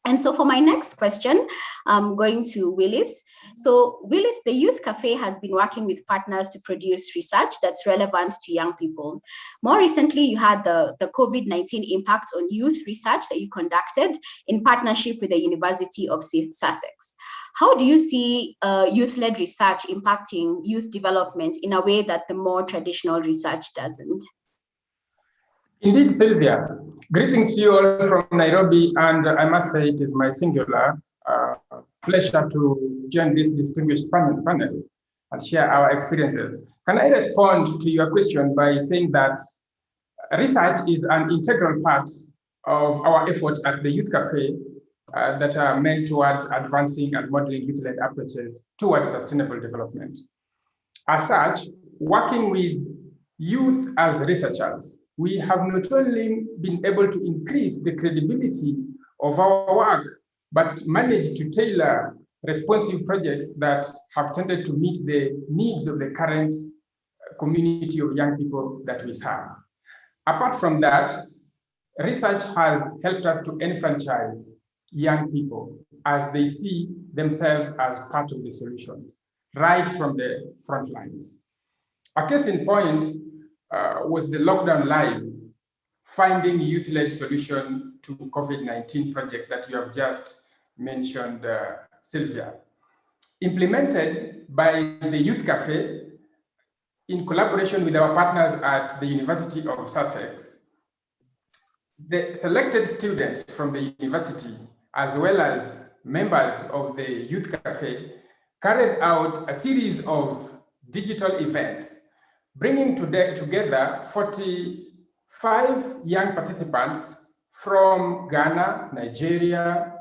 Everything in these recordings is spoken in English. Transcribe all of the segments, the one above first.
And so for my next question, I'm going to Willis. So Willis, the Youth Cafe has been working with partners to produce research that's relevant to young people. More recently, you had the COVID-19 impact on youth research that you conducted in partnership with the University of Sussex. How do you see youth-led research impacting youth development in a way that the more traditional research doesn't? Indeed, Sylvia. Greetings to you all from Nairobi, and I must say it is my singular pleasure to join this distinguished panel and share our experiences. Can I respond to your question by saying that research is an integral part of our efforts at the Youth Cafe that are meant towards advancing and modeling youth-led approaches towards sustainable development. As such, working with youth as researchers, we have not only been able to increase the credibility of our work, but managed to tailor responsive projects that have tended to meet the needs of the current community of young people that we serve. Apart from that, research has helped us to enfranchise young people as they see themselves as part of the solution, right from the front lines. A case in point was the Lockdown Live, finding youth-led solution to COVID-19 project that you have just mentioned, Sylvia. Implemented by the Youth Cafe in collaboration with our partners at the University of Sussex. The selected students from the university, as well as members of the Youth Cafe, carried out a series of digital events bringing together 45 young participants from Ghana, Nigeria,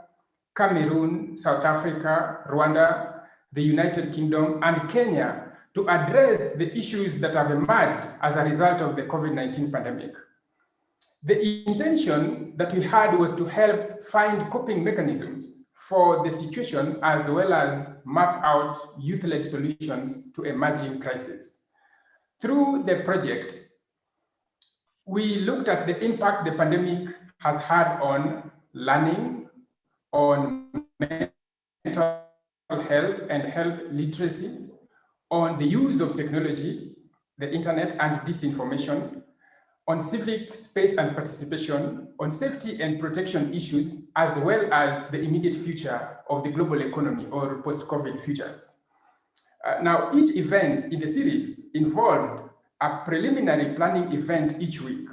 Cameroon, South Africa, Rwanda, the United Kingdom, and Kenya to address the issues that have emerged as a result of the COVID-19 pandemic. The intention that we had was to help find coping mechanisms for the situation, as well as map out youth-led solutions to emerging crises. Through the project, we looked at the impact the pandemic has had on learning, on mental health and health literacy, on the use of technology, the internet and disinformation, on civic space and participation, on safety and protection issues, as well as the immediate future of the global economy or post-COVID futures. Now, each event in the series involved a preliminary planning event each week.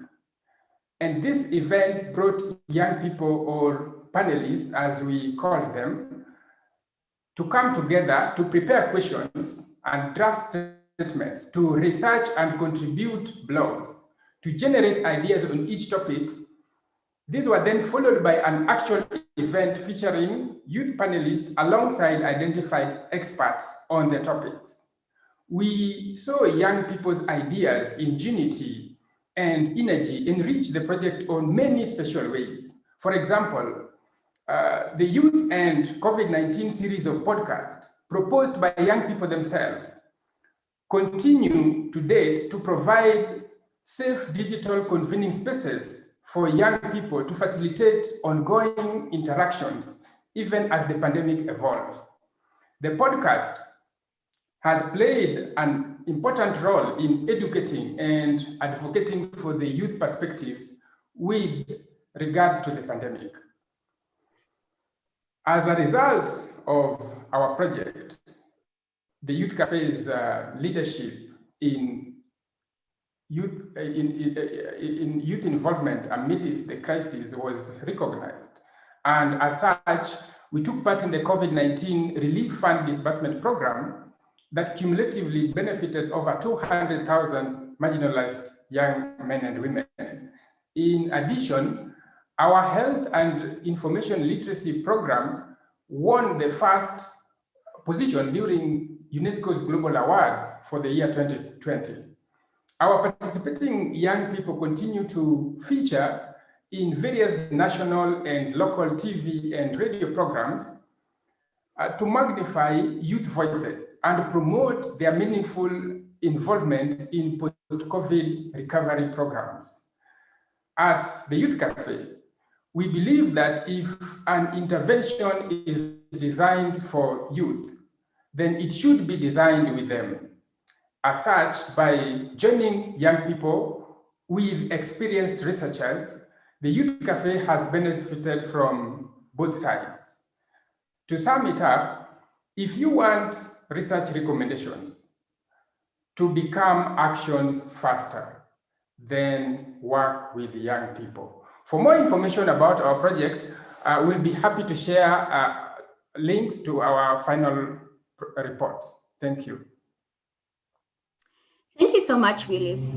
And these events brought young people, or panelists, as we call them, to come together to prepare questions and draft statements, to research and contribute blogs, to generate ideas on each topic. These were then followed by an actual event featuring youth panelists alongside identified experts on the topics. We saw young people's ideas, ingenuity, and energy enrich the project on many special ways. For example, the Youth and COVID-19 series of podcasts proposed by young people themselves continue to date to provide safe digital convening spaces for young people to facilitate ongoing interactions, even as the pandemic evolves. The podcast has played an important role in educating and advocating for the youth perspectives with regards to the pandemic. As a result of our project, the Youth Cafe's leadership in youth involvement amidst the crisis was recognized. And as such, we took part in the COVID-19 Relief Fund Disbursement Program that cumulatively benefited over 200,000 marginalized young men and women. In addition, our health and information literacy program won the first position during UNESCO's Global Awards for the year 2020. Our participating young people continue to feature in various national and local TV and radio programs to magnify youth voices and promote their meaningful involvement in post-COVID recovery programs. At the Youth Cafe, we believe that if an intervention is designed for youth, then it should be designed with them. As such, by joining young people with experienced researchers, the Youth Cafe has benefited from both sides. To sum it up, if you want research recommendations to become actions faster, then work with young people. For more information about our project, we'll be happy to share links to our final reports. Thank you. Thank you so much, Willis.